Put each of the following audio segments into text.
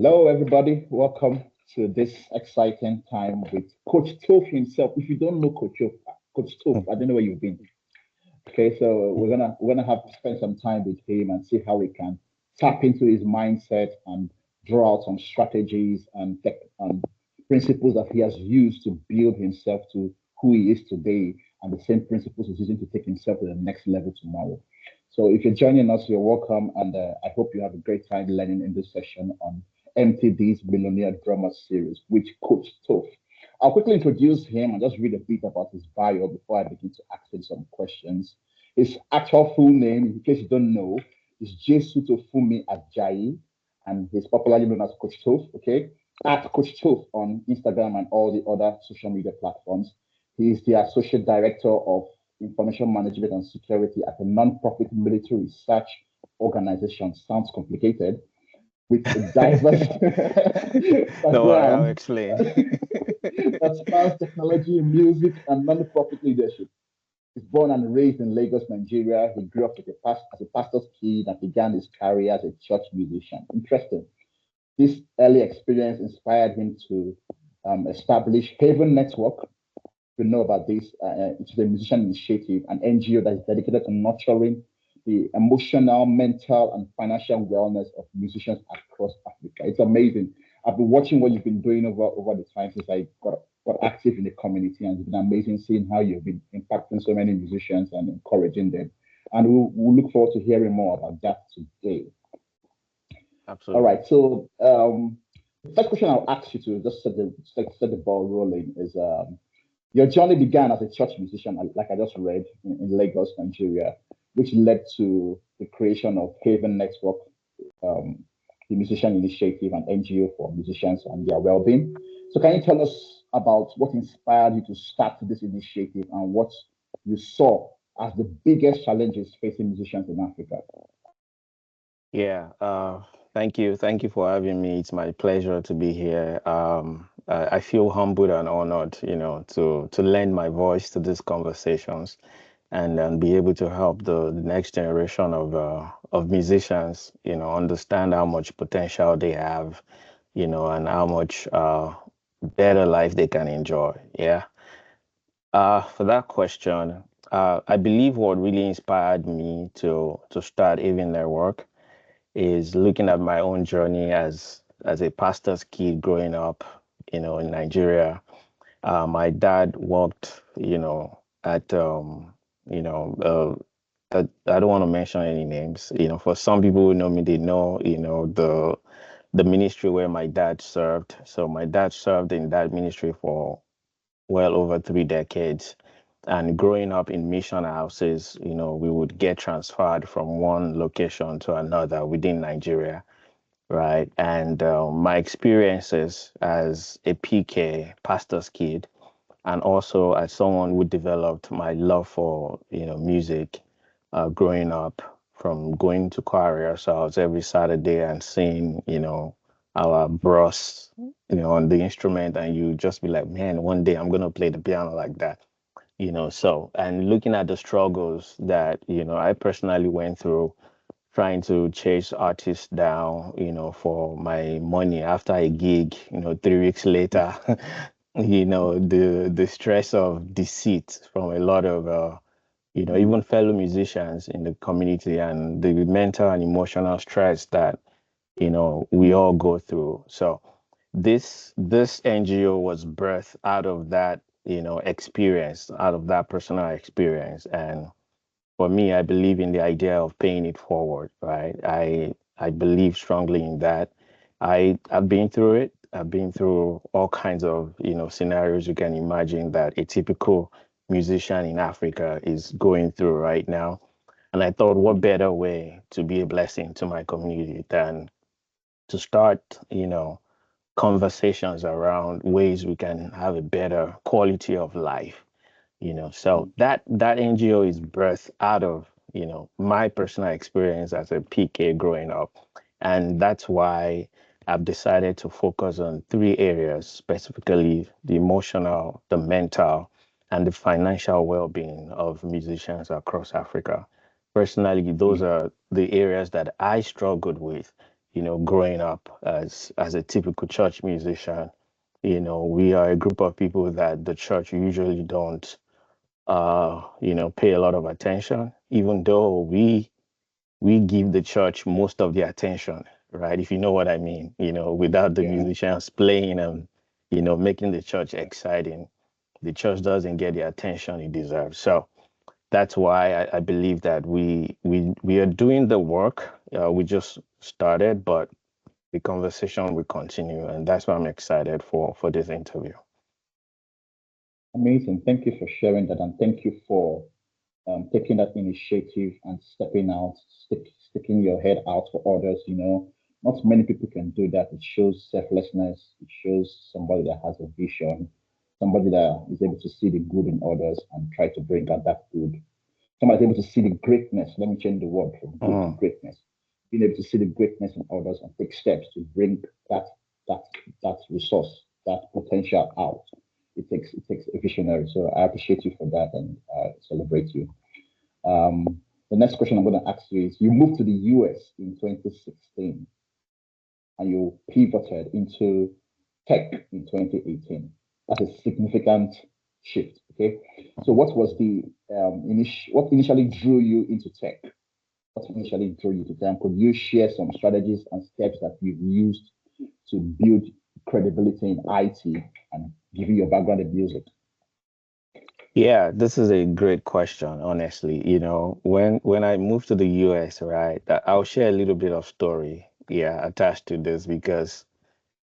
Hello, everybody. Welcome to this exciting time with Coach Toph himself. If you don't know Coach Toph, I don't know where you've been. Okay, so we're gonna have to spend some time with him and see how we can tap into his mindset and draw out some strategies and principles that he has used to build himself to who he is today, and the same principles he's using to take himself to the next level tomorrow. So if you're joining us, you're welcome, and I hope you have a great time learning in this session on MTD's Millionaire Drama Series with Coach Toph. I'll quickly introduce him and just read a bit about his bio before I begin to ask him some questions. His actual full name, in case you don't know, is Jesu Fumi Ajayi, and he's popularly known as Coach Toph, okay? At Coach Toph on Instagram and all the other social media platforms. He is the Associate Director of Information Management and Security at a non-profit military research organization. Sounds complicated. With a diverse Don't worry, I'll background explain. that spans technology, music, and non-profit leadership. He's born and raised in Lagos, Nigeria. He grew up as a pastor's kid and began his career as a church musician. Interesting. This early experience inspired him to establish Haven Network. You know about this. It's a musician initiative, an NGO that is dedicated to nurturing the emotional, mental, and financial wellness of musicians across Africa. It's amazing. I've been watching what you've been doing over the time since I got active in the community, and it's been amazing seeing how you've been impacting so many musicians and encouraging them. And we'll look forward to hearing more about that today. All Absolutely. right. So the first question I'll ask you to just set the ball rolling is your journey began as a church musician, like I just read, in Lagos, Nigeria, which led to the creation of Haven Network, um, the Musician Initiative, an NGO for musicians and their well-being. So, can you tell us about what inspired you to start this initiative and what you saw as the biggest challenges facing musicians in Africa? Yeah. Thank you. Thank you for having me. It's my pleasure to be here. I feel humbled and honored, to lend my voice to these conversations and be able to help the next generation of musicians, understand how much potential they have, and how much better life they can enjoy. Yeah. For that question, I believe what really inspired me to start even their work is looking at my own journey as a pastor's kid growing up, in Nigeria. My dad worked, at I don't want to mention any names. For some people who know me, they know, the ministry where my dad served. So my dad served in that ministry for well over 3 decades. And growing up in mission houses, we would get transferred from one location to another within Nigeria, right? And my experiences as a PK, pastor's kid, and also as someone who developed my love for, music, growing up from going to choir rehearsals every Saturday and seeing, our bros, on the instrument, and you just be like, man, one day I'm gonna play the piano like that, so, and looking at the struggles that, I personally went through trying to chase artists down, for my money after a gig, 3 weeks later, the stress of deceit from a lot of, even fellow musicians in the community and the mental and emotional stress that, we all go through. So this NGO was birthed out of that, experience, out of that personal experience. And for me, I believe in the idea of paying it forward, right? I believe strongly in that. I've been through it. I've been through all kinds of, scenarios you can imagine that a typical musician in Africa is going through right now. And I thought, what better way to be a blessing to my community than to start, conversations around ways we can have a better quality of life, so that NGO is birthed out of, my personal experience as a PK growing up. And that's why I've decided to focus on 3 areas, specifically the emotional, the mental, and the financial well-being of musicians across Africa. Personally, those are the areas that I struggled with, growing up as a typical church musician, we are a group of people that the church usually don't pay a lot of attention, even though we give the church most of the attention, right? If you know what I mean, without the Yeah, musicians playing and, making the church exciting, the church doesn't get the attention it deserves. So that's why I believe that we are doing the work. We just started, but the conversation will continue, and that's why I'm excited for this interview. amazing. Thank you for sharing that, and thank you for taking that initiative and stepping out, sticking your head out for others. Not many people can do that. It shows selflessness. It shows somebody that has a vision, somebody that is able to see the good in others and try to bring out that good. Somebody able to see the greatness. Let me change the word from good to Mm. greatness. Being able to see the greatness in others and take steps to bring that that resource, that potential out. It takes a visionary. So I appreciate you for that and celebrate you. Um, the next question I'm going to ask you is: you moved to the US in 2016 and you pivoted into tech in 2018. That's a significant shift. Okay, so what initially drew you into tech? What initially drew you to tech? Could you share some strategies and steps that you've used to build credibility in IT and give you your background in music? Yeah, this is a great question, honestly. When I moved to the US, right, I'll share a little bit of story, yeah, attached to this because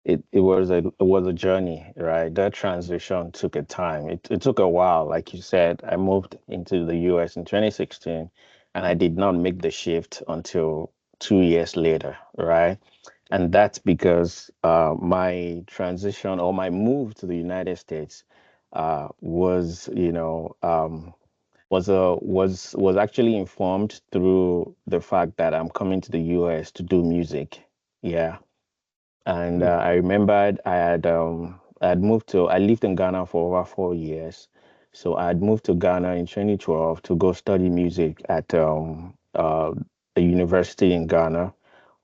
it was a journey, right? That transition took a time. It took a while. Like you said, I moved into the US in 2016 and I did not make the shift until 2 years later, right? And that's because my transition or my move to the United States was, was actually informed through the fact that I'm coming to the US to do music. Yeah. And Hmm. I remembered I lived in Ghana for over 4 years. So I had moved to Ghana in 2012 to go study music at a university in Ghana,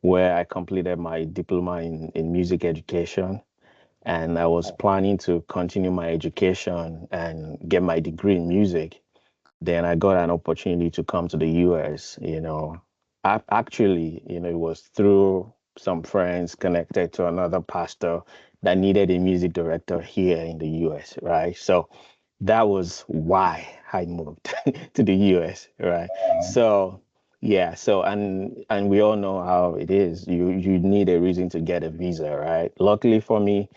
where I completed my diploma in music education. And I was planning to continue my education and get my degree in music. Then I got an opportunity to come to the US. Actually, it was through some friends connected to another pastor that needed a music director here in the US, right? So that was why I moved to the US, right? So yeah, so and we all know how it is. You need a reason to get a visa, right? Luckily for me,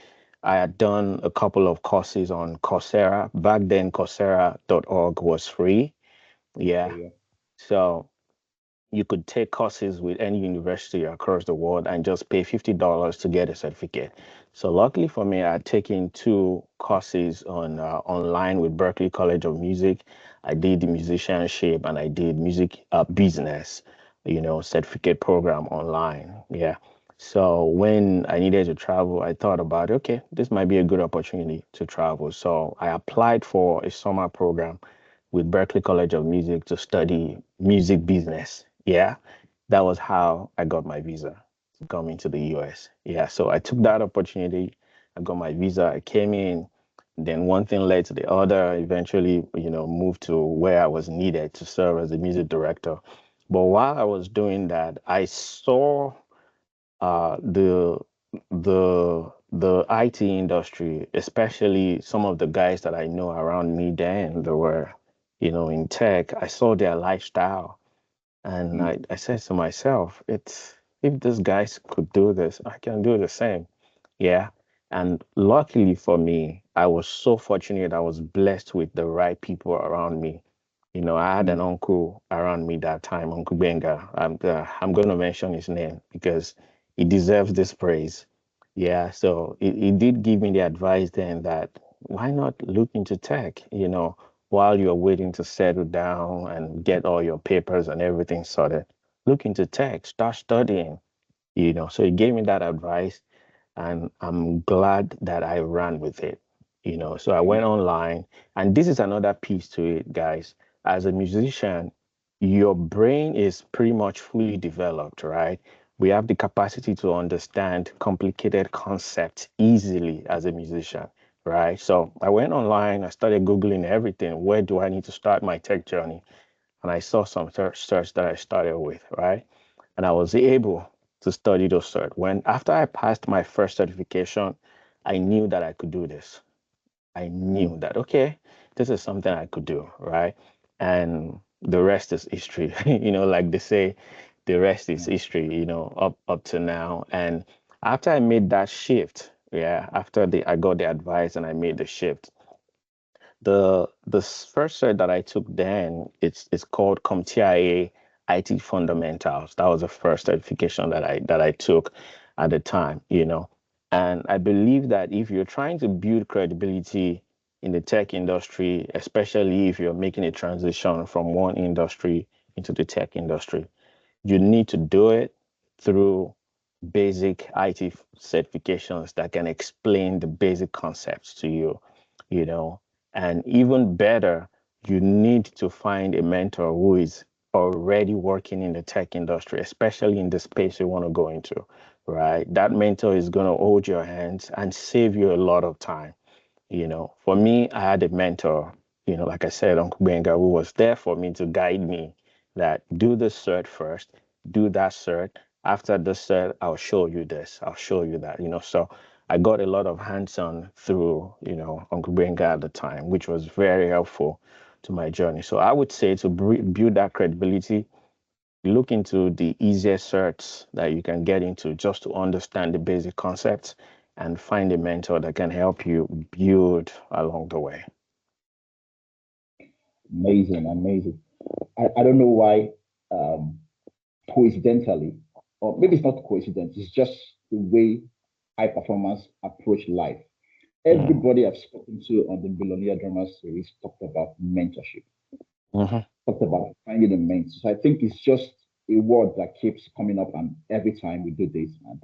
I had done a couple of courses on Coursera. Back then, Coursera.org was free. Yeah. Okay, So you could take courses with any university across the world and just pay $50 to get a certificate. So luckily for me, I had taken two courses on online with Berklee College of Music. I did the musicianship and I did music business, certificate program online. Yeah. So when I needed to travel, I thought about, okay, this might be a good opportunity to travel. So I applied for a summer program with Berklee College of Music to study music business. Yeah, that was how I got my visa to come into the US. Yeah, so I took that opportunity. I got my visa. I came in. Then one thing led to the other. Eventually, moved to where I was needed to serve as a music director. But while I was doing that, I saw uh, the the IT industry, especially some of the guys that I know around me then that were, in tech. I saw their lifestyle, and yeah. I said to myself, it's if these guys could do this, I can do the same. Yeah. And luckily for me, I was so fortunate. I was blessed with the right people around me. I had an Mm, uncle around me that time, Uncle Benga. I'm going to mention his name because he deserves this praise. Yeah. So he did give me the advice then that why not look into tech, while you're waiting to settle down and get all your papers and everything sorted. Look into tech, start studying, So he gave me that advice and I'm glad that I ran with it. So I yeah. went online, and this is another piece to it, guys. As a musician, your brain is pretty much fully developed, right? we have the capacity to understand complicated concepts easily as a musician, right? So I went online, I started Googling everything. Where do I need to start my tech journey? And I saw some search that I started with, right? And I was able to study those cert. When after I passed my first certification, I knew that I could do this. I knew Mm, that, okay, this is something I could do, right? And the rest is history. Like they say, the rest is mm. history, up to now. And after I made that shift, yeah, after I got the advice and I made the shift, the first cert that I took then, it's called CompTIA IT Fundamentals. That was the first certification that I took at the time. And I believe that if you're trying to build credibility in the tech industry, especially if you're making a transition from one industry into the tech industry, you need to do it through basic IT certifications that can explain the basic concepts to you, you know. And even better, you need to find a mentor who is already working in the tech industry, especially in the space you want to go into, right? That mentor is going to hold your hands and save you a lot of time. For me, I had a mentor, like I said, Uncle Benga, who was there for me to guide me that do the cert first, do that cert. After the cert, I'll show you this, I'll show you that. So I got a lot of hands-on through, Uncle Benga at the time, which was very helpful to my journey. So I would say to build that credibility, look into the easiest certs that you can get into just to understand the basic concepts and find a mentor that can help you build along the way. Amazing, amazing. I don't know why, um, coincidentally, or maybe it's not coincidence, it's just the way high performance approach life. Mm. Everybody I've spoken to on the Millionaire Drama series talked about mentorship, Hmm. talked about finding a mentor. So I think it's just a word that keeps coming up, and every time we do this, and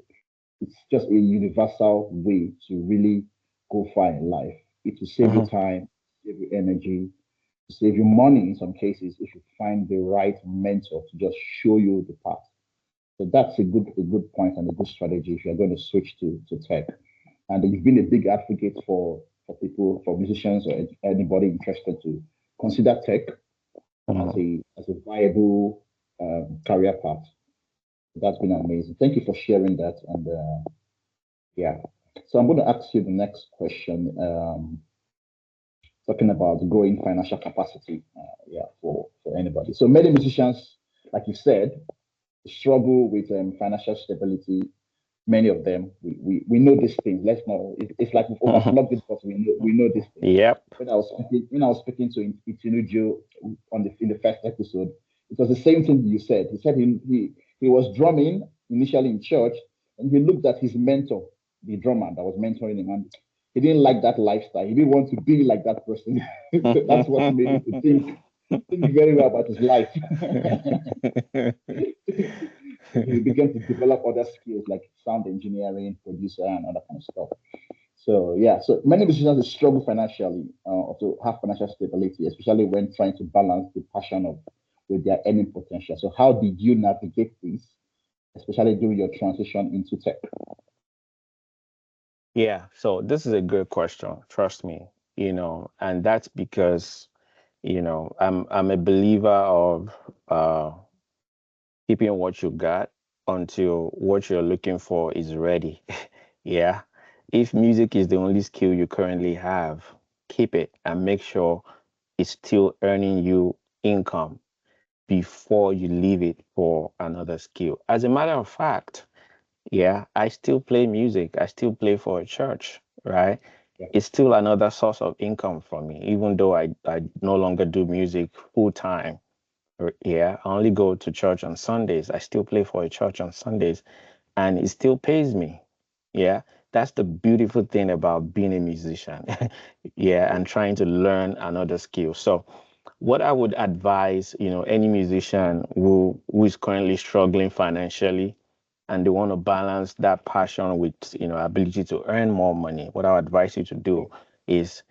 it's just a universal way to really go far in life. It will save you Hmm. time, save you energy, save you money in some cases if you find the right mentor to just show you the path. So that's a good point and a good strategy if you're going to switch to tech. And you've been a big advocate for people, for musicians or anybody interested to consider tech Hmm. as a viable career path. That's been amazing. Thank you for sharing that. And yeah, so I'm going to ask you the next question. Talking about growing financial capacity, yeah, for anybody. So many musicians, like you said, struggle with financial stability. Many of them, we know these things. Let's know. It's like we've overflogged it, but we know these things. Yep. When I was speaking to Itinujo on in the first episode, it was the same thing you said. He said he was drumming initially in church, and he looked at his mentor, the drummer that was mentoring him, and he didn't like that lifestyle. He didn't want to be like that person. So that's what made him to think very well about his life. So he began to develop other skills like sound engineering, producer, and other kind of stuff. So yeah, so many musicians struggle financially to have financial stability, especially when trying to balance the passion of with their earning potential. So how did you navigate this, especially during your transition into tech? Yeah, so this is a good question, trust me, and that's because, I'm a believer of keeping what you got until what you're looking for is ready. Yeah. If music is the only skill you currently have, keep it and make sure it's still earning you income before you leave it for another skill. As a matter of fact, yeah, I still play music. I still play for a church, right? Yeah. It's still another source of income for me, even though I no longer do music full time. Yeah, I only go to church on Sundays. I still play for a church on Sundays, and it still pays me. Yeah, that's the beautiful thing about being a musician. Yeah, and trying to learn another skill. So, what I would advise, any musician who is currently struggling financially and they want to balance that passion with, ability to earn more money, what I would advise you to do is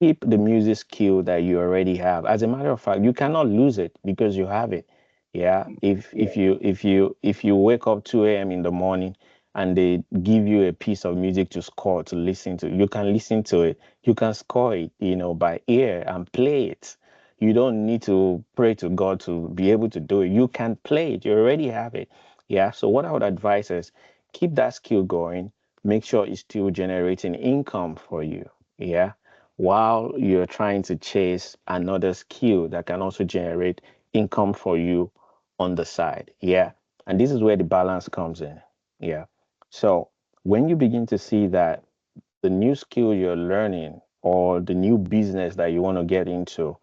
keep the music skill that you already have. As a matter of fact, you cannot lose it because you have it. Yeah. If Yeah. if you wake up 2 a.m. in the morning and they give you a piece of music to score to listen to, you can listen to it. You can score it, by ear and play it. You don't need to pray to God to be able to do it. You can play it. You already have it. Yeah. So what I would advise is keep that skill going. Make sure it's still generating income for you. Yeah. While you're trying to chase another skill that can also generate income for you on the side. Yeah. And this is where the balance comes in. Yeah. So when you begin to see that the new skill you're learning or the new business that you want to get into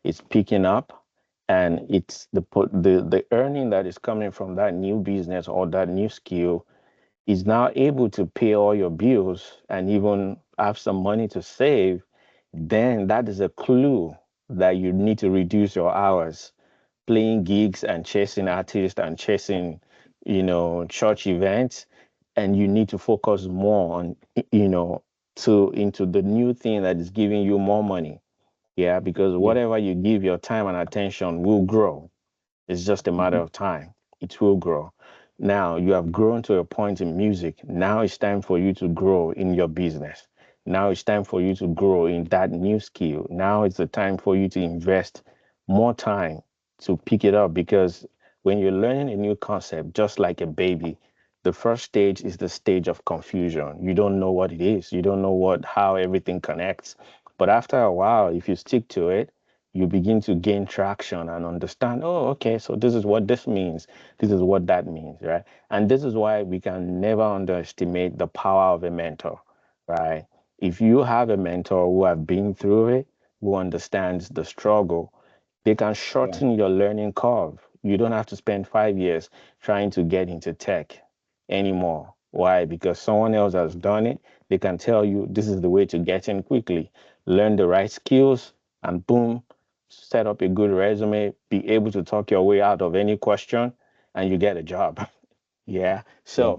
is picking up, and it's the earning that is coming from that new business or that new skill is now able to pay all your bills and even have some money to save, then that is a clue that you need to reduce your hours playing gigs and chasing artists and chasing, church events, and you need to focus more on, you know, to into the new thing that is giving you more money. Yeah, because Yeah. whatever you give your time and attention will grow. It's just a matter Mhm. of time. It will grow. Now you have grown to a point in music. Now it's time for you to grow in your business. Now it's time for you to grow in that new skill. Now it's the time for you to invest more time to pick it up, because when you're learning a new concept, just like a baby, the first stage is the stage of confusion. You don't know what it is. You don't know how everything connects. But after a while, if you stick to it, you begin to gain traction and understand, oh, okay, so this is what this means. This is what that means, right? And this is why we can never underestimate the power of a mentor, right? If you have a mentor who have been through it, who understands the struggle, they can Yeah. shorten your learning curve. You don't have to spend 5 years trying to get into tech anymore. Why? Because someone else has done it. They can tell you this is the way to get in quickly. Learn the right skills, and boom, set up a good resume, be able to talk your way out of any question, and you get a job. Yeah. Yeah.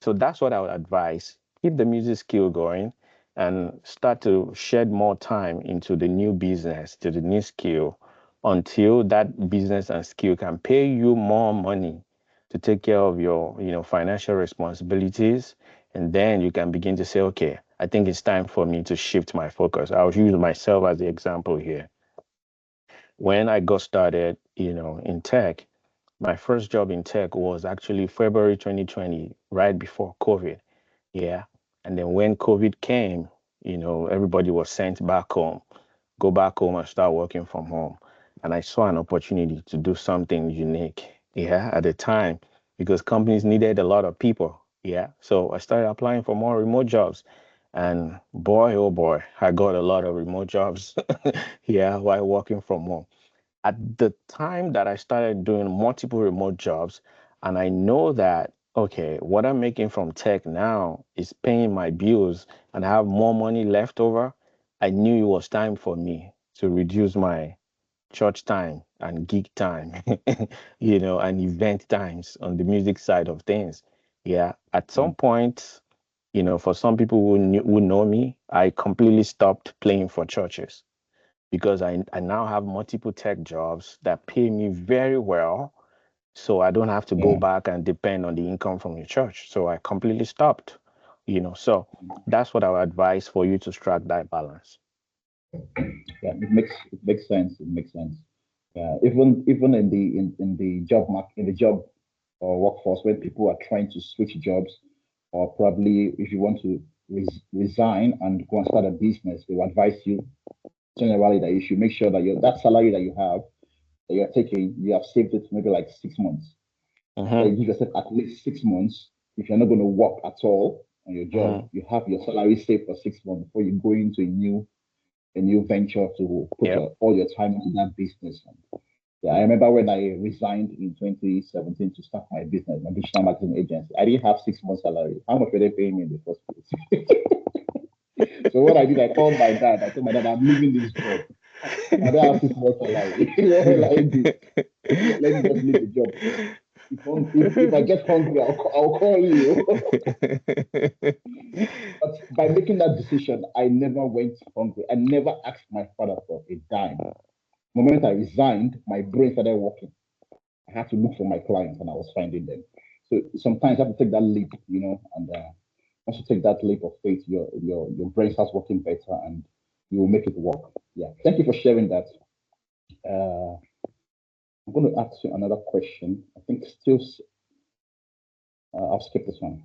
So that's what I would advise. Keep the music skill going and start to shed more time into the new business, to the new skill, until that business and skill can pay you more money to take care of your, financial responsibilities. And then you can begin to say, okay, I think it's time for me to shift my focus. I'll use myself as the example here. When I got started, in tech, my first job in tech was actually February 2020, right before COVID. Yeah. And then when COVID came, everybody was sent back home, go back home and start working from home. And I saw an opportunity to do something unique, yeah, at the time, because companies needed a lot of people. Yeah. So I started applying for more remote jobs. And boy, oh boy, I got a lot of remote jobs, yeah, while working from home. At the time that I started doing multiple remote jobs, and I know that, okay, what I'm making from tech now is paying my bills and I have more money left over, I knew it was time for me to reduce my church time and gig time, and event times on the music side of things. Yeah, at Yeah. some point, for some people who know me, I completely stopped playing for churches because I now have multiple tech jobs that pay me very well. So I don't have to go Yeah. back and depend on the income from the church. So I completely stopped, So that's what I would advise for you to strike that balance. Yeah. It makes sense. It makes sense. Yeah. Even in the job market, in the job or workforce, when people are trying to switch jobs, or probably if you want to resign and go and start a business, they will advise you generally that you should make sure that that salary that you have, that you're taking, you have saved it maybe like 6 months. Mm-hmm. Then you give yourself at least 6 months. If you're not going to work at all on your job, Mm-hmm. you have your salary saved for 6 months before you go into a new venture to put Yep. all your time into that business. Yeah, I remember when I resigned in 2017 to start my business, my digital marketing agency. I didn't have 6 months salary. How much were they paying me in the first place? So what I did, I called my dad. I told my dad, I'm leaving this job. I don't have 6 months salary. What will I do? Let me just leave the job. If I get hungry, I'll call you. But by making that decision, I never went hungry. I never asked my father for a dime. The moment I resigned, my brain started working. I had to look for my clients and I was finding them. So sometimes you have to take that leap, and once you take that leap of faith, your brain starts working better and you will make it work. Yeah. Thank you for sharing that. Uh, I'm going to ask you another question. I think still, I'll skip this one.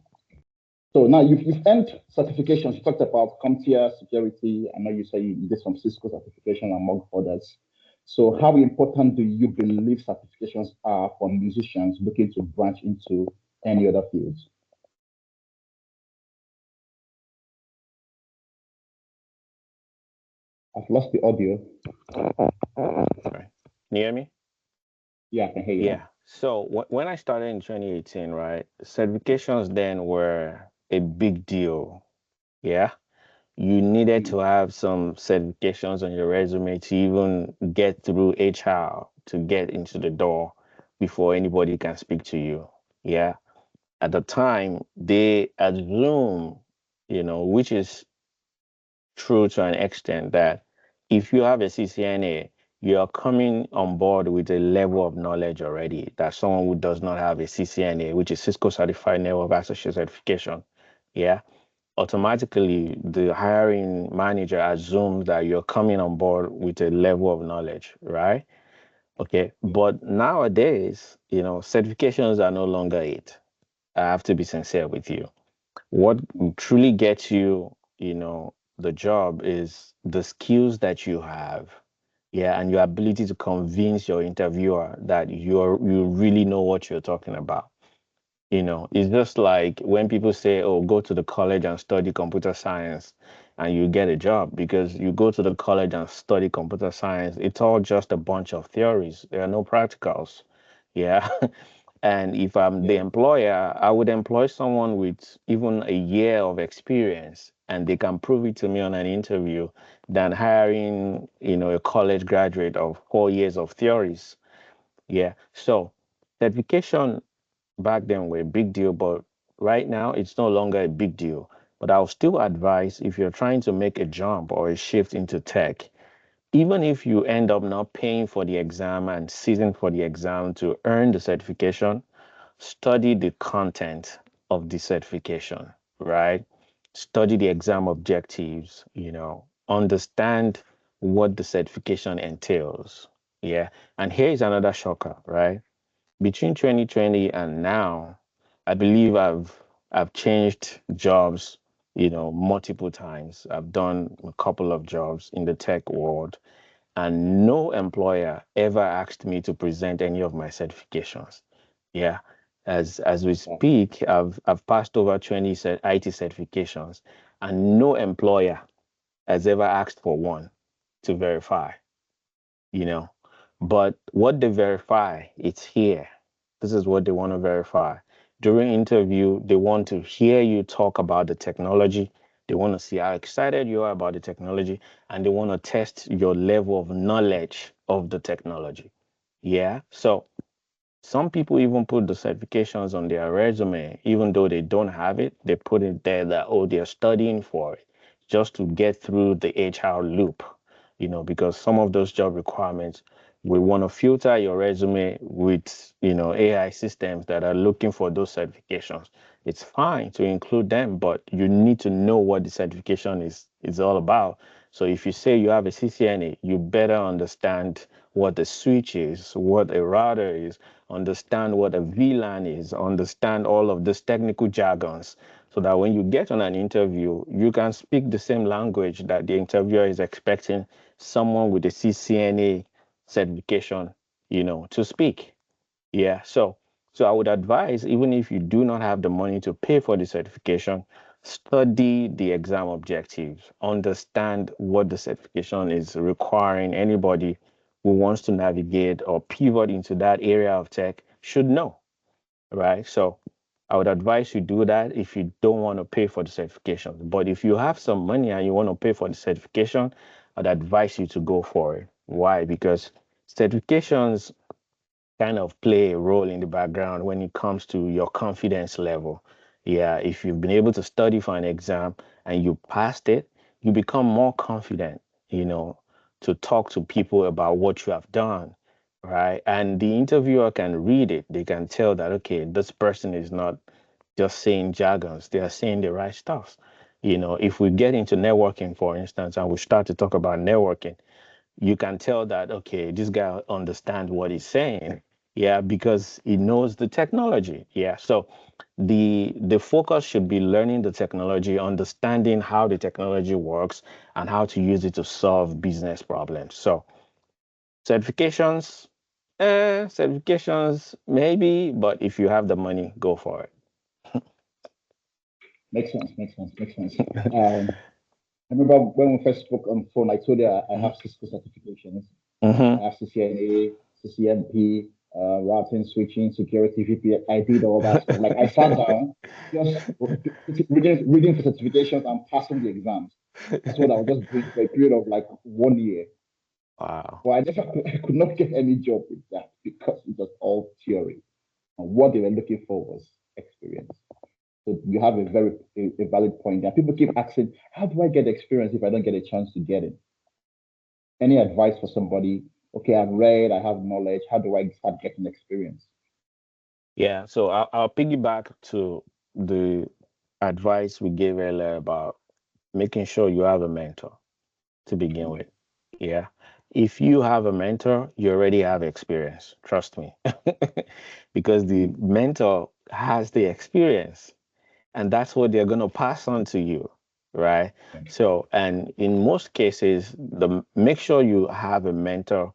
So now you've earned certifications. You talked about CompTIA security. I know you say you did some Cisco certification among others. So how important do you believe certifications are for musicians looking to branch into any other fields? I've lost the audio. Sorry. Can you hear me? Yeah, I can hear you Yeah. now. So when I started in 2018, right, certifications then were a big deal. Yeah. You needed Mm, to have some certifications on your resume to even get through HR, to get into the door before anybody can speak to you. Yeah. At the time, they assume, which is true to an extent, that if you have a CCNA, you're coming on board with a level of knowledge already that someone who does not have a CCNA, which is Cisco Certified Network Associate Certification, yeah, automatically the hiring manager assumes that you're coming on board with a level of knowledge, right? Okay. yeah, But nowadays, certifications are no longer it. I have to be sincere with you. What truly gets you, the job is the skills that you have. Yeah, and your ability to convince your interviewer that you really know what you're talking about. It's just like when people say, oh, go to the college and study computer science and you get a job, because you go to the college and study computer science, it's all just a bunch of theories. There are no practicals. Yeah. And if I'm the yeah, employer, I would employ someone with even a year of experience and they can prove it to me on an interview than hiring, a college graduate of 4 years of theories. Yeah. So certification back then were a big deal, but right now it's no longer a big deal. But I'll still advise, if you're trying to make a jump or a shift into tech, even if you end up not paying for the exam and sitting for the exam to earn the certification, study the content of the certification, right? Study the exam objectives, understand what the certification entails. Yeah. And here is another shocker, right? Between 2020 and now, I believe I've changed jobs, multiple times. I've done a couple of jobs in the tech world, and no employer ever asked me to present any of my certifications. Yeah. As we yeah, speak, I've passed over 20 IT certifications, and no employer has ever asked for one to verify you know. But what they verify, it's here. This is what they want to verify. During interview, they want to hear you talk about the technology. They want to see how excited you are about the technology, and they want to test your level of knowledge of the technology. Yeah. So some people even put the certifications on their resume, even though they don't have it. They put it there that, oh, they're studying for it just to get through the HR loop, because some of those job requirements, we want to filter your resume with, AI systems that are looking for those certifications. It's fine to include them, but you need to know what the certification is all about. So if you say you have a CCNA, you better understand what the switch is, what a router is, understand what a VLAN is, understand all of these technical jargons, so that when you get on an interview, you can speak the same language that the interviewer is expecting someone with a CCNA certification, to speak. Yeah. So I would advise, even if you do not have the money to pay for the certification, study the exam objectives, understand what the certification is requiring. Anybody who wants to navigate or pivot into that area of tech should know, right? So I would advise you do that if you don't want to pay for the certification. But if you have some money and you want to pay for the certification, I'd advise you to go for it. Why? Because certifications kind of play a role in the background when it comes to your confidence level. Yeah, if you've been able to study for an exam and you passed it, you become more confident, you know, to talk to people about what you have done. right? And the interviewer can read it. They can tell that, okay, this person is not just saying jargons, they are saying the right stuff. If we get into networking, for instance, and we start to talk about networking, you can tell that, okay, this guy understands what he's saying. Yeah, because he knows the technology. Yeah. So the focus should be learning the technology, understanding how the technology works and how to use it to solve business problems. So certifications, certifications maybe, but if you have the money, go for Makes sense. Makes sense. Makes sense. it. I remember when we first spoke on the phone, I told you I have Cisco certifications. Mm-hmm. I have CCNA, CCNP, routing, switching, security, VPN. I did all that stuff. Like I sat down, just reading for certifications and passing the exams. That's what I was just doing for a period of like 1 year. Wow. But I could not get any job with that because it was all theory. And what they were looking for was experience. So you have a valid point. And people keep asking, how do I get experience if I don't get a chance to get it? Any advice for somebody? Okay, I've read, I have knowledge. How do I start getting experience? Yeah, so I'll piggyback to the advice we gave earlier about making sure you have a mentor to begin with. Yeah. If you have a mentor, you already have experience. Trust me. Because the mentor has the experience and that's what they're going to pass on to you, right? So, and in most cases, the make sure you have a mentor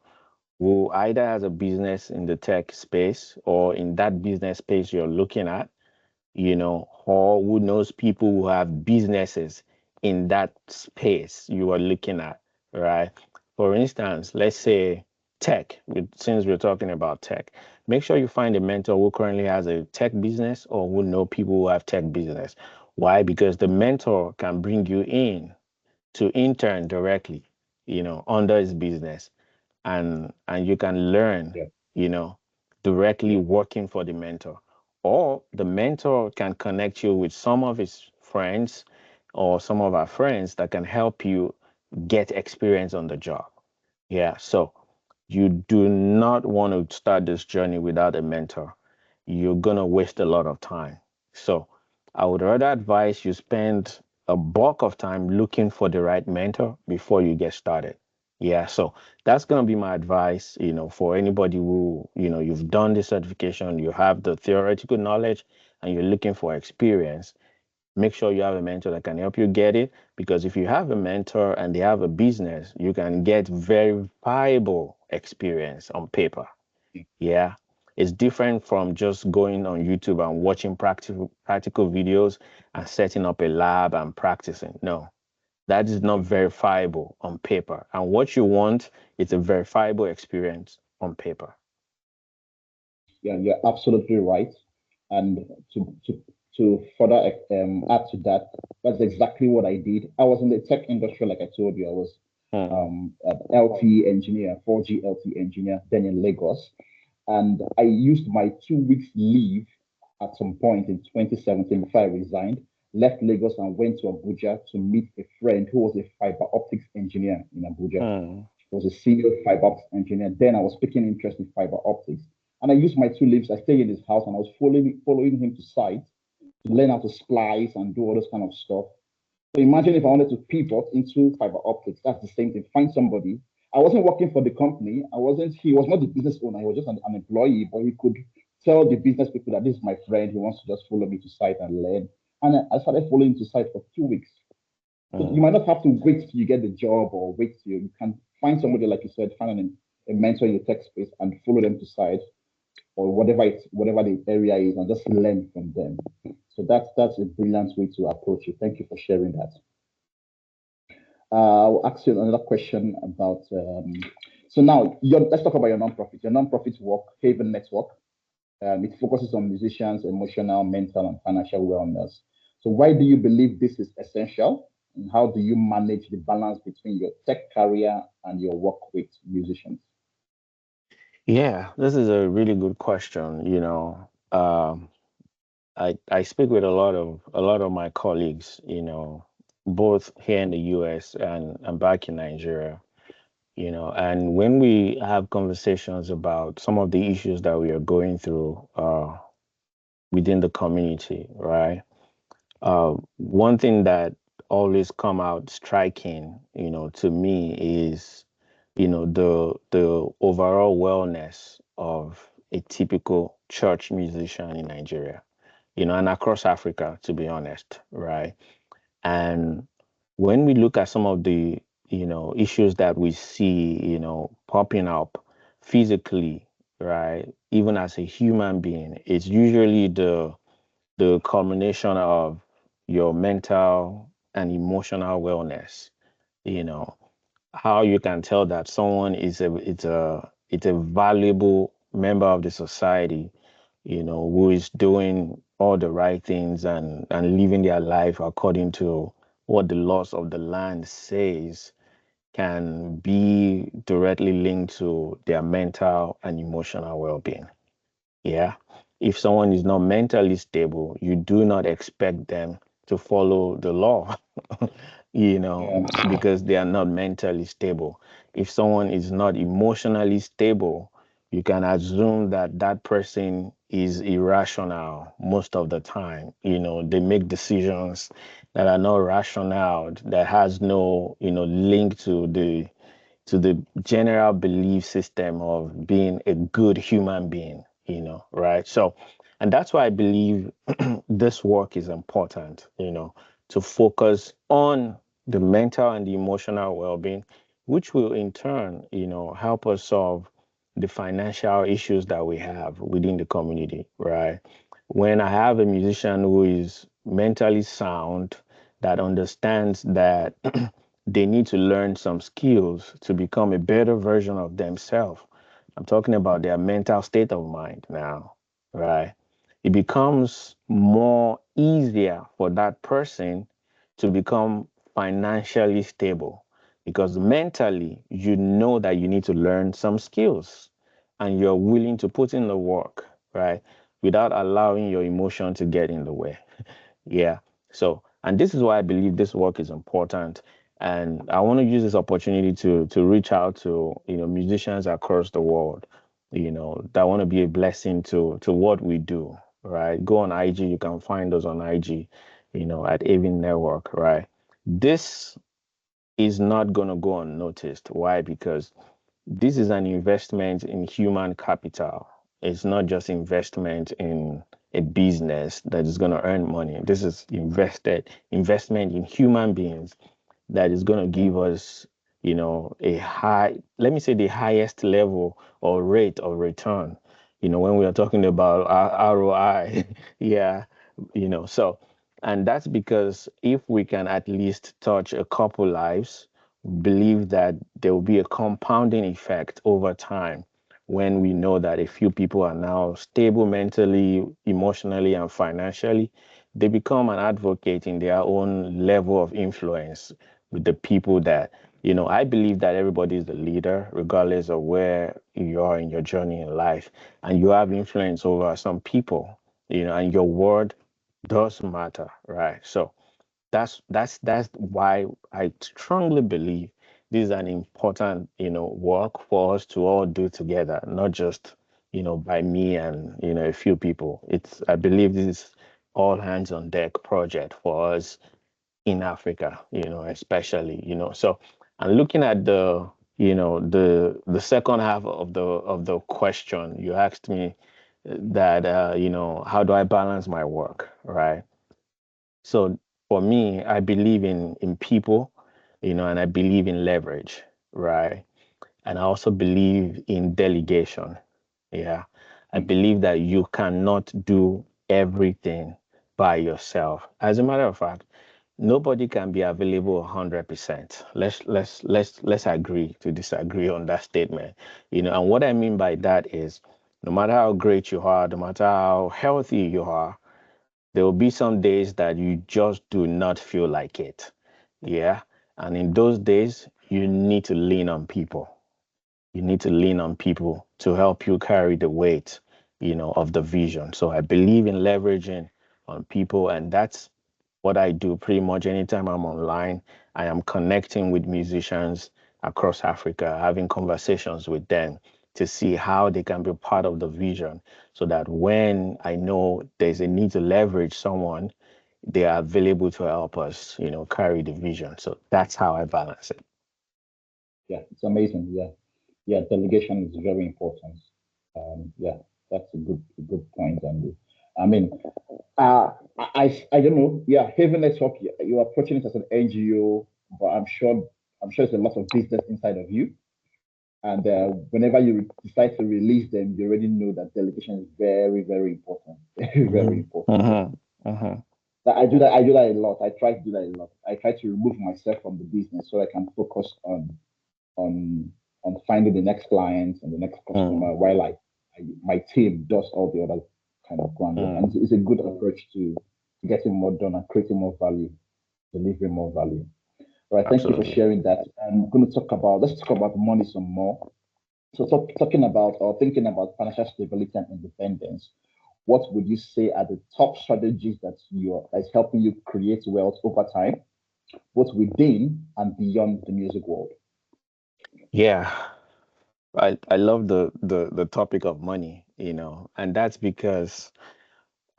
who either has a business in the tech space or in that business space you're looking at, or who knows people who have businesses in that space you are looking at, right? For instance, let's say tech, since we're talking about tech, make sure you find a mentor who currently has a tech business or who know people who have tech business. Why? Because the mentor can bring you in to intern directly, under his business and you can learn, Yeah, you know, directly working for the mentor. Or the mentor can connect you with some of his friends or some of our friends that can help you get experience on the job. Yeah. So you do not want to start this journey without a mentor. You're gonna waste a lot of time. So I would rather advise you spend a bulk of time looking for the right mentor before you get started. Yeah, so that's gonna be my advice, for anybody who, you've done the certification, you have the theoretical knowledge, and you're looking for experience. Make sure you have a mentor that can help you get it, because if you have a mentor and they have a business, you can get verifiable experience on paper. Yeah. It's different from just going on YouTube and watching practical videos and setting up a lab and practicing. No, that is not verifiable on paper. And what you want is a verifiable experience on paper. yeah, you're absolutely right. And to further add to that, that's exactly what I did. I was in the tech industry, like I told you. I was Hmm. an LTE engineer, 4G LTE engineer, then in Lagos. And I used my 2 weeks leave at some point in 2017 before I resigned, left Lagos and went to Abuja to meet a friend who was a fiber optics engineer in Abuja. Hmm. I was a senior fiber optics engineer. Then I was picking interest in fiber optics. And I used my 2 leaves. I stayed in his house and I was following him to site to learn how to splice and do all this kind of stuff. So imagine if I wanted to pivot into fiber optics, that's the same thing. Find somebody. I wasn't working for the company. He was not the business owner. He was just an employee, but he could tell the business people that this is my friend. He wants to just follow me to site and learn. And I started following to site for 2 weeks. So you Hmm. might not have to wait till you get the job or wait till you can find somebody, like you said, find a mentor in your tech space and follow them to site or whatever the area is and just learn from them. So that's a brilliant way to approach it. Thank you for sharing that. I'll ask you another question about. So now, let's talk about your nonprofit. Your nonprofit work, Haven Network. It focuses on musicians' emotional, mental, and financial wellness. So, why do you believe this is essential? And how do you manage the balance between your tech career and your work with musicians? Yeah, this is a really good question. I speak with a lot of my colleagues, both here in the US and back in Nigeria. And when we have conversations about some of the issues that we are going through within the community, right? One thing that always come out striking, to me is, the overall wellness of a typical church musician in Nigeria, and across Africa, to be honest, right? And when we look at some of the, issues that we see, popping up physically, right? Even as a human being, it's usually the culmination of your mental and emotional wellness. You know, how you can tell that someone is a valuable member of the society, who is doing all the right things and living their life according to what the laws of the land says, can be directly linked to their mental and emotional well-being. Yeah. If someone is not mentally stable, you do not expect them to follow the law, Yeah. because they are not mentally stable. If someone is not emotionally stable, you can assume that that person is irrational most of the time. They make decisions that are not rational, that has no, link to the general belief system of being a good human being, right? So, and that's why I believe this work is important, to focus on the mental and the emotional well-being, which will in turn, help us solve the financial issues that we have within the community, right? When I have a musician who is mentally sound, that understands that they need to learn some skills to become a better version of themselves. I'm talking about their mental state of mind now, right? It becomes more easier for that person to become financially stable because mentally you know that you need to learn some skills and you're willing to put in the work, right? Without allowing your emotion to get in the way. Yeah. So, and this is why I believe this work is important. And I want to use this opportunity to reach out to, musicians across the world, that want to be a blessing to what we do, right? Go on IG, you can find us on IG, at Avin Network, right? This is not going to go unnoticed. Why? Because this is an investment in human capital. It's not just investment in a business that is going to earn money. This is investment in human beings that is going to Yeah. give us, a high, let me say the highest level or rate of return, when we are talking about ROI. Yeah, so, and that's because if we can at least touch a couple lives, believe that there will be a compounding effect over time when we know that a few people are now stable mentally, emotionally, and financially. They become an advocate in their own level of influence with the people that, I believe that everybody is the leader, regardless of where you are in your journey in life. And you have influence over some people, and your word does matter, right? So, that's why I strongly believe this is an important, work for us to all do together, not just, by me and, a few people. I believe this is all hands on deck project for us in Africa, especially, so and looking at the second half of the question you asked me, that how do I balance my work, right? So for me, I believe in people, and I believe in leverage, right? And I also believe in delegation. Yeah. I Mm. believe that you cannot do everything by yourself. As a matter of fact, nobody can be available 100%. Let's agree to disagree on that statement. And what I mean by that is no matter how great you are, no matter how healthy you are, there will be some days that you just do not feel like it. Yeah. And in those days, you need to lean on people. You need to lean on people to help you carry the weight, of the vision. So I believe in leveraging on people, and that's what I do pretty much anytime I'm online. I am connecting with musicians across Africa, having conversations with them to see how they can be part of the vision so that when I know there's a need to leverage someone, they are available to help us, carry the vision. So that's how I balance it. Yeah, it's amazing. Yeah, yeah, delegation is very important. Yeah, that's a good point, Andy. I mean, I don't know. Yeah, Haven Network, you are approaching it as an NGO, but I'm sure there's a lot of business inside of you. And whenever you decide to release them, you already know that delegation is very, very important. Very, very Hmm. important. Yeah. Hmm. Hmm. I do that. I do that a lot. I try to do that a lot. I try to remove myself from the business so I can focus on on finding the next client and the next Hmm. customer, while my team does all the other kind of groundwork. And it's a good approach to getting more done and creating more value, delivering more value. All right, thank you for Absolutely. sharing that. I'm going to talk about let's talk about money some more. So talking about or thinking about financial stability and independence, what would you say are the top strategies that's helping you create wealth over time, both within and beyond the music world? Yeah. I love the topic of money, and that's because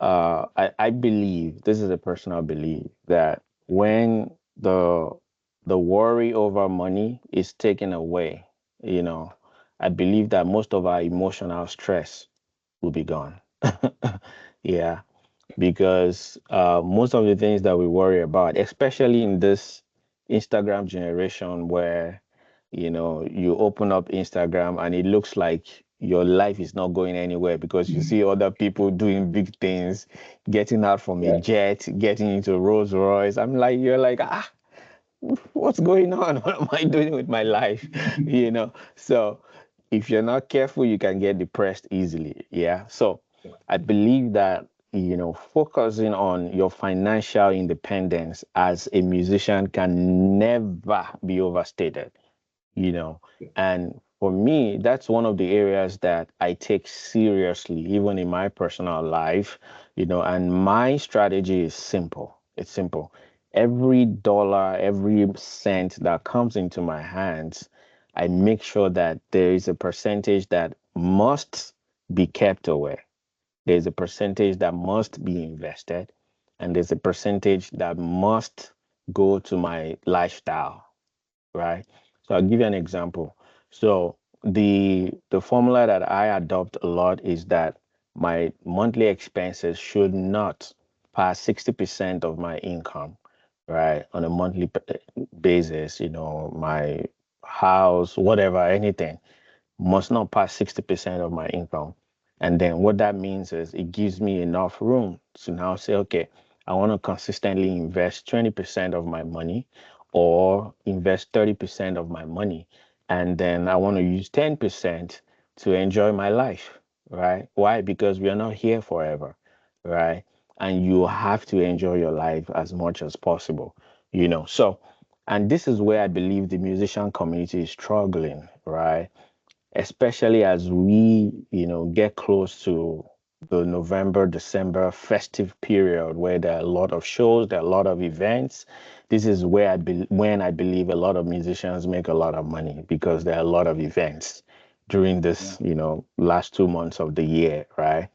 I believe this is a personal belief that when the worry over money is taken away, you know, I believe that most of our emotional stress will be gone. Yeah, because most of the things that we worry about, especially in this Instagram generation where, you open up Instagram and it looks like your life is not going anywhere because you see other people doing big things, getting out from a Yeah, jet, getting into Rolls Royce. You're like, what's going on? What am I doing with my life? So if you're not careful, you can get depressed easily. Yeah. So I believe that, focusing on your financial independence as a musician can never be overstated you know. And for me, that's one of the areas that I take seriously, even in my personal life, and my strategy is simple. It's simple. Every dollar, every cent that comes into my hands, I make sure that there is a percentage that must be kept away. There's a percentage that must be invested, and there's a percentage that must go to my lifestyle, right? So I'll give you an example. So the formula that I adopt a lot is that my monthly expenses should not pass 60% of my income, right? On a monthly basis, my house, whatever, anything must not pass 60% of my income. And then what that means is it gives me enough room to now say, okay, I want to consistently invest 20% of my money or invest 30% of my money. And then I want to use 10% to enjoy my life, right? Why? Because we are not here forever, right? And you have to enjoy your life as much as possible, So, and this is where I believe the musician community is struggling, right? Especially as we, get close to the November, December festive period where there are a lot of shows, there are a lot of events. This is where when I believe a lot of musicians make a lot of money because there are a lot of events during yeah, this, last 2 months of the year, right?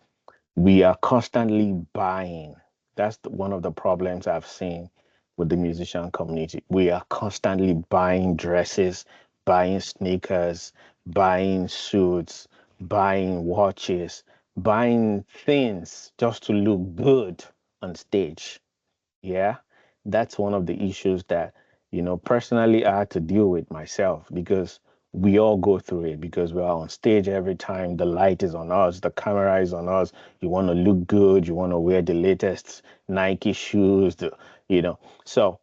We are constantly buying. That's one of the problems I've seen with the musician community. We are constantly buying dresses, buying sneakers, buying suits, buying watches, buying things just to look good on stage. Yeah, that's one of the issues that, personally I had to deal with myself because we all go through it because we are on stage every time the light is on us, the camera is on us. You want to look good, you want to wear the latest Nike shoes, you know. So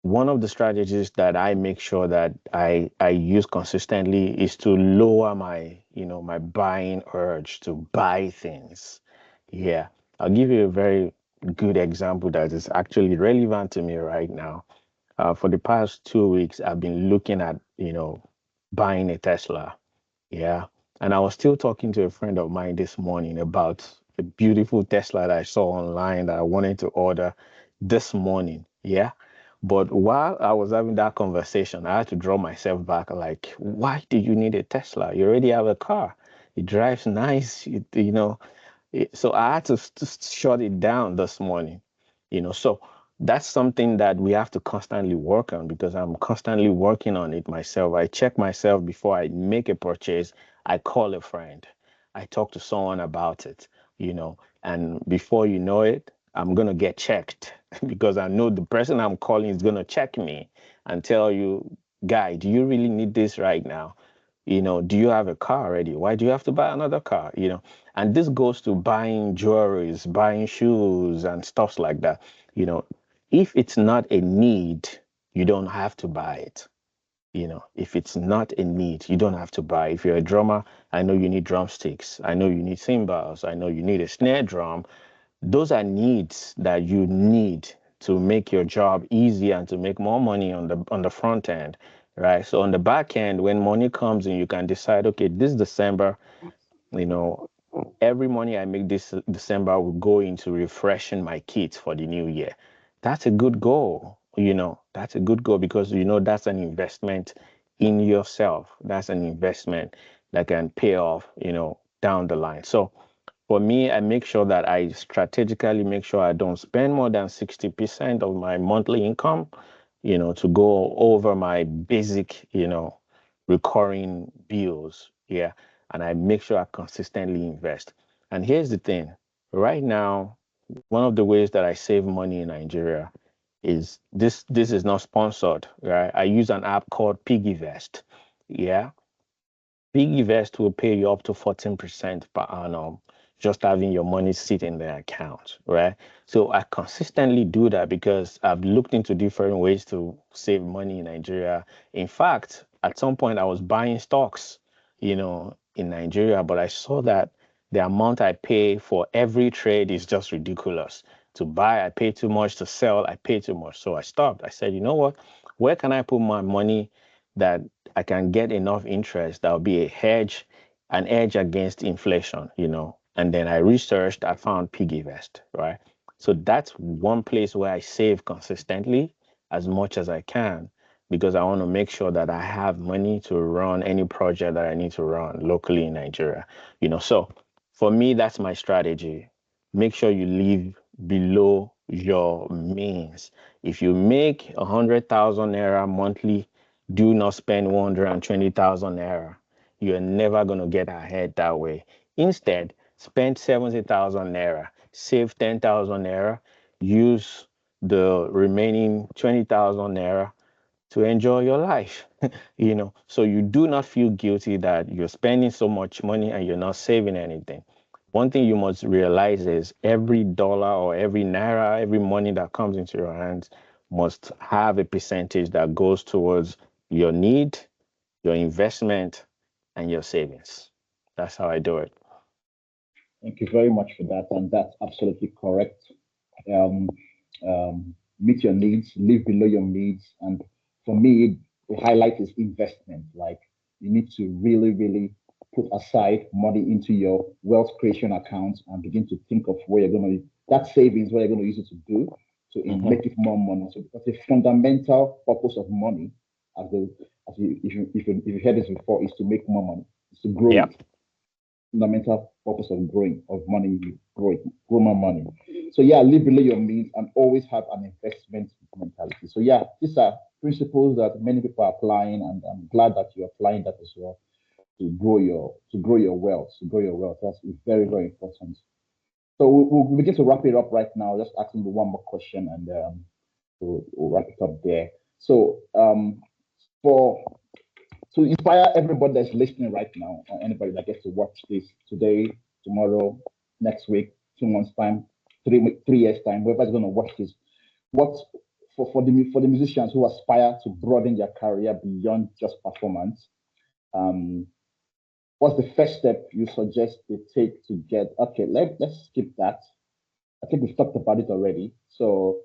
one of the strategies that I make sure that I use consistently is to lower my buying urge to buy things. Yeah. I'll give you a very good example that is actually relevant to me right now. For the past 2 weeks, I've been looking at, buying a Tesla. Yeah. And I was still talking to a friend of mine this morning about a beautiful Tesla that I saw online that I wanted to order this morning. Yeah. But while I was having that conversation, I had to draw myself back. Like, why do you need a Tesla? You already have a car. It drives nice. You know, so I had to shut it down this morning, so that's something that we have to constantly work on because I'm constantly working on it myself. I check myself before I make a purchase. I call a friend. I talk to someone about it, and before you know it, I'm going to get checked because I know the person I'm calling is going to check me and tell you, guy, do you really need this right now? Do you have a car already? Why do you have to buy another car? And this goes to buying jewelries, buying shoes and stuff like that. You know, if it's not a need, you don't have to buy it. If it's not a need, you don't have to buy. If you're a drummer, I know you need drumsticks. I know you need cymbals. I know you need a snare drum. Those are needs that you need to make your job easy and to make more money on the front end, right? So on the back end, when money comes in, you can decide, okay, this December, you know, every money I make this December will go into refreshing my kit for the new year. That's a good goal. That's a good goal because that's an investment in yourself. That's an investment that can pay off, down the line. So for me, I make sure that I strategically make sure I don't spend more than 60% of my monthly income, to go over my basic, recurring bills. Yeah. And I make sure I consistently invest. And here's the thing. Right now, one of the ways that I save money in Nigeria is this is not sponsored, right? I use an app called PiggyVest. Yeah. PiggyVest will pay you up to 14% per annum just having your money sit in the account, right? So I consistently do that because I've looked into different ways to save money in Nigeria. In fact, at some point I was buying stocks, in Nigeria, but I saw that the amount I pay for every trade is just ridiculous. To buy, I pay too much. To sell, I pay too much. So I stopped. I said, you know what? Where can I put my money that I can get enough interest that will be an edge against inflation, And then I researched, I found PiggyVest, right? So that's one place where I save consistently as much as I can because I want to make sure that I have money to run any project that I need to run locally in Nigeria, So for me, that's my strategy. Make sure you live below your means. If you make 100,000 naira monthly, do not spend 120,000 naira. You're never going to get ahead that way. Instead, spend 70,000 naira, save 10,000 naira, use the remaining 20,000 naira to enjoy your life. So you do not feel guilty that you're spending so much money and you're not saving anything. One thing you must realize is every dollar or every naira, every money that comes into your hands must have a percentage that goes towards your need, your investment, and your savings. That's how I do it. Thank you very much for that, and that's absolutely correct. Um, Meet your needs, live below your needs, and for me, the highlight is investment. Like you need to really, really put aside money into your wealth creation account and begin to think of where you're going to that savings, what you're going to use it to do to Mm-hmm. make it more money. So because the fundamental purpose of money, as the as you, if you heard this before, is to make more money, is to grow Yep. it fundamental purpose of growing, of money, grow more money. So yeah, live below your means and always have an investment mentality. So yeah, these are principles that many people are applying, and I'm glad that you're applying that as well to grow your wealth, to grow your wealth. That's very, very important. So we'll begin to wrap it up right now. Just asking you one more question, and we'll wrap it up there. So for to inspire everybody that's listening right now, or anybody that gets to watch this today, tomorrow, next week, 2 months time, 3 years time, whoever's going to watch this, what for the musicians who aspire to broaden their career beyond just performance, um, what's the first step you suggest they take to get? Okay, let's skip that. I think we've talked about it already. So,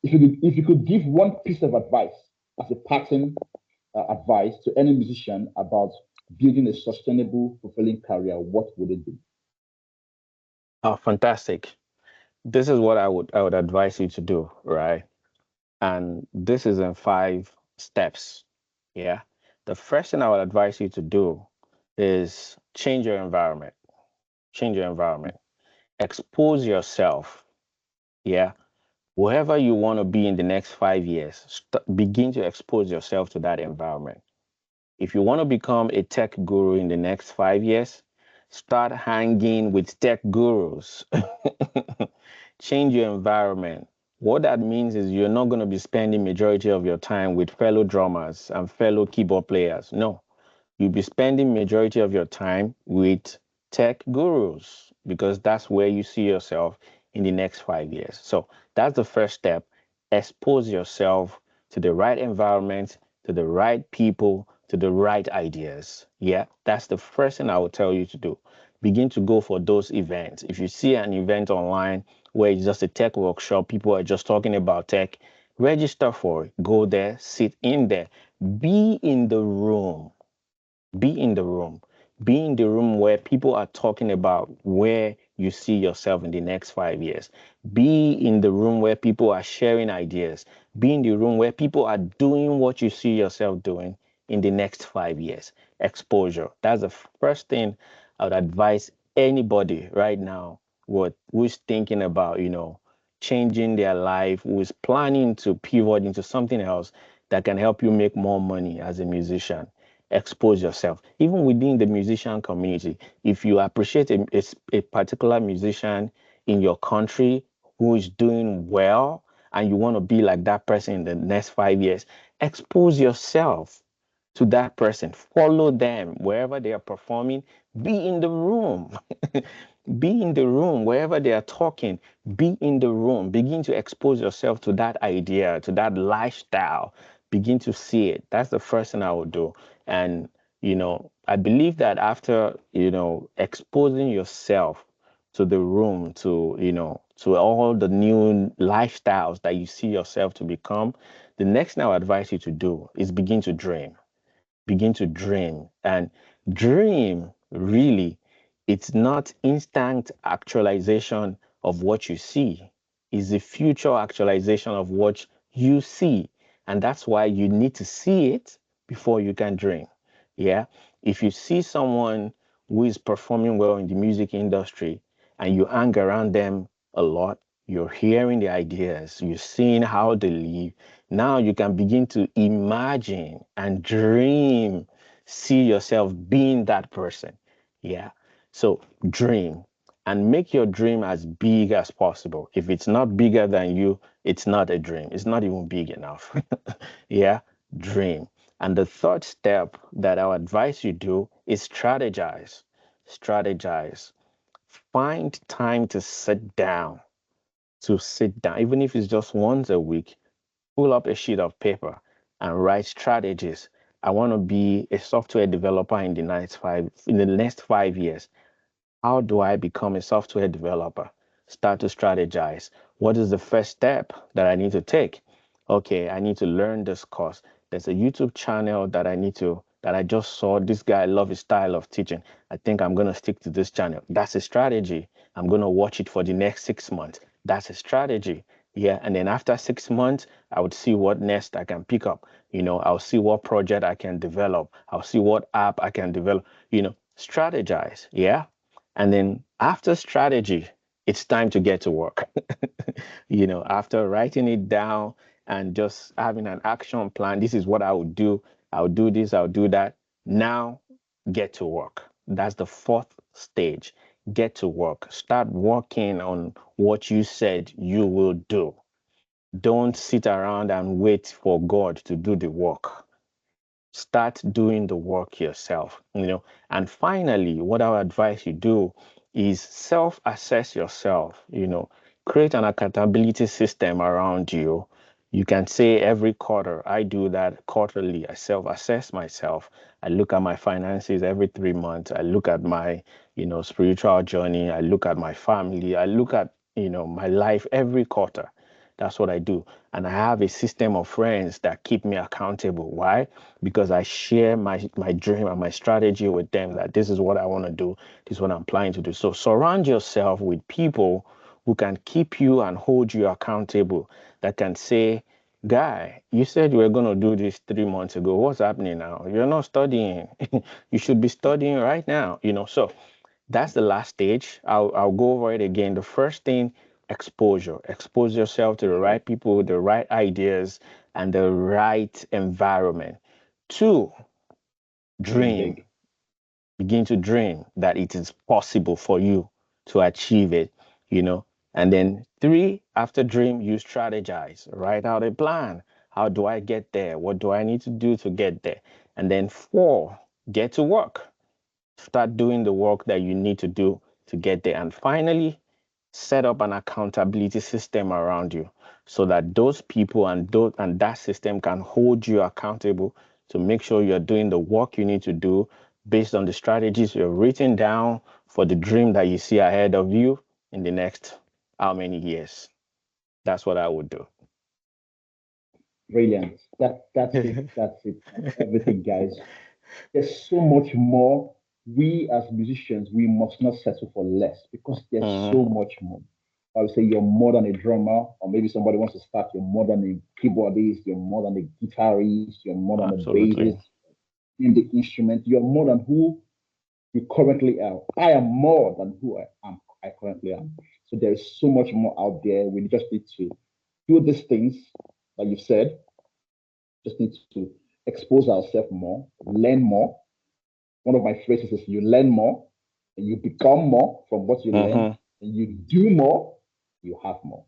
if you could give one piece of advice as a pattern advice to any musician about building a sustainable, fulfilling career, what would it be? Oh, fantastic. This is what I would advise you to do, right? And this is in 5 steps. Yeah. The first thing I would advise you to do is change your environment. Change your environment. Expose yourself. Yeah. Wherever you want to be in the next 5 years, begin to expose yourself to that environment. If you want to become a tech guru in the next 5 years, start hanging with tech gurus. Change your environment. What that means is you're not going to be spending majority of your time with fellow drummers and fellow keyboard players. No, you'll be spending majority of your time with tech gurus because that's where you see yourself in the next 5 years. So that's the first step. Expose yourself to the right environment, to the right people, to the right ideas. Yeah, that's the first thing I would tell you to do. Begin to go for those events. If you see an event online where it's just a tech workshop, people are just talking about tech, register for it. Go there, sit in there, be in the room. Be in the room. Be in the room where people are talking about where you see yourself in the next 5 years. Be in the room where people are sharing ideas. Be in the room where people are doing what you see yourself doing in the next 5 years. Exposure. That's the first thing I would advise anybody right now who's thinking about, changing their life, who's planning to pivot into something else that can help you make more money as a musician. Expose yourself. Even within the musician community, if you appreciate a particular musician in your country who is doing well and you want to be like that person in the next 5 years, expose yourself to that person. Follow them wherever they are performing. Be in the room. Be in the room wherever they are talking. Be in the room. Begin to expose yourself to that idea, to that lifestyle. Begin to see it. That's the first thing I would do. And, I believe that after, exposing yourself to the room, to all the new lifestyles that you see yourself to become, the next thing I would advise you to do is begin to dream. And dream, really, it's not instant actualization of what you see, it's the future actualization of what you see. And that's why you need to see it before you can dream. Yeah. If you see someone who is performing well in the music industry and you hang around them a lot, you're hearing the ideas, you're seeing how they live. Now you can begin to imagine and dream, see yourself being that person. Yeah. So dream and make your dream as big as possible. If it's not bigger than you, it's not a dream. It's not even big enough. Yeah. Dream. And the third step that I would advise you do is strategize. Strategize. Find time to sit down, even if it's just once a week, pull up a sheet of paper and write strategies. I want to be a software developer in the next 5 years. How do I become a software developer? Start to strategize. What is the first step that I need to take? Okay, I need to learn this course. There's a YouTube channel that I just saw. This guy, I love his style of teaching. I think I'm going to stick to this channel. That's a strategy. I'm going to watch it for the next 6 months. That's a strategy. Yeah. And then after 6 months, I would see what next I can pick up. I'll see what project I can develop. I'll see what app I can develop, strategize. Yeah. And then after strategy, it's time to get to work. After writing it down and just having an action plan, this is what I would do. I'll do this, I'll do that. Now, get to work. That's the fourth stage. Get to work. Start working on what you said you will do. Don't sit around and wait for God to do the work. Start doing the work yourself. And finally, what I would advise you do is self-assess yourself. Create an accountability system around you. You can say every quarter. I do that quarterly. I self-assess myself. I look at my finances every 3 months. I look at my spiritual journey. I look at my family. I look at my life every quarter. That's what I do. And I have a system of friends that keep me accountable. Why? Because I share my dream and my strategy with them, that this is what I want to do. This is what I'm planning to do. So surround yourself with people who can keep you and hold you accountable, that can say, guy, you said you were going to do this 3 months ago. What's happening now? You're not studying. You should be studying right now, So that's the last stage. I'll go over it again. The first thing, exposure. Expose yourself to the right people, the right ideas, and the right environment. Two, Dream dream. big. Begin to dream that it is possible for you to achieve it, you know. And then three, after dream, you strategize, write out a plan. How do I get there? What do I need to do to get there? And then four, get to work. Start doing the work that you need to do to get there. And finally, set up an accountability system around you so that those people and that system can hold you accountable to make sure you're doing the work you need to do based on the strategies you've written down for the dream that you see ahead of you in the next how many years. That's what I would do. Brilliant. That's it. That's it. That's everything, guys. There's so much more. We as musicians, we must not settle for less because there's Mhm. so much more. I would say you're more than a drummer, or maybe somebody wants to start, you're more than a keyboardist, you're more than a guitarist, you're more than a Absolutely. bassist in the instrument, you're more than who you currently are. I am more than who I currently am. So there is so much more out there. We just need to do these things, like you said, just need to expose ourselves more, learn more. One of my phrases is you learn more and you become more from what you learn, Mm-hmm. and you do more, you have more.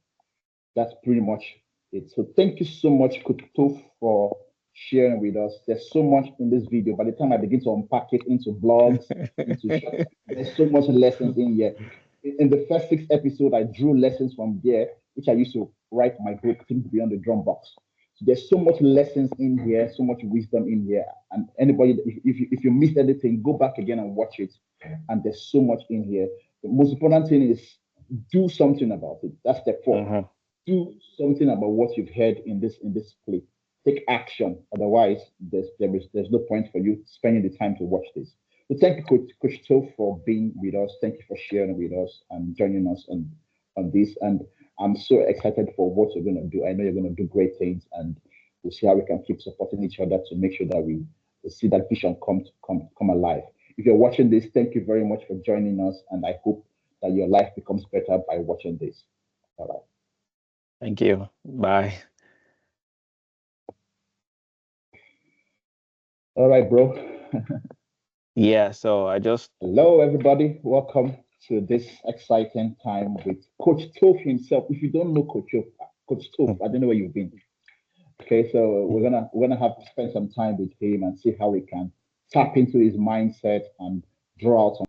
That's pretty much it. So thank you so much, CoachToph, for sharing with us. There's so much in this video. By the time I begin to unpack it into blogs, into shorts, there's so much lessons in here. In the first 6 episodes, I drew lessons from there, which I used to write my book, Think Beyond the Drum Box. So there's so much lessons in here, so much wisdom in here. And anybody, if you missed anything, go back again and watch it. And there's so much in here. The most important thing is do something about it. That's step 4. Mm-hmm. Do something about what you've heard in this clip. Take action. Otherwise, there's no point for you spending the time to watch this. So thank you, Coach Toph, for being with us. Thank you for sharing with us and joining us on this. And I'm so excited for what you're going to do. I know you're going to do great things, and we'll see how we can keep supporting each other to make sure that we see that vision come alive. If you're watching this, thank you very much for joining us, and I hope that your life becomes better by watching this. All right. Thank you. Bye. All right, bro. Yeah, so I just Hello, everybody. Welcome to this exciting time with Coach Toph himself. If you don't know Coach Toph, I don't know where you've been. Okay, so we're gonna have to spend some time with him and see how we can tap into his mindset and draw out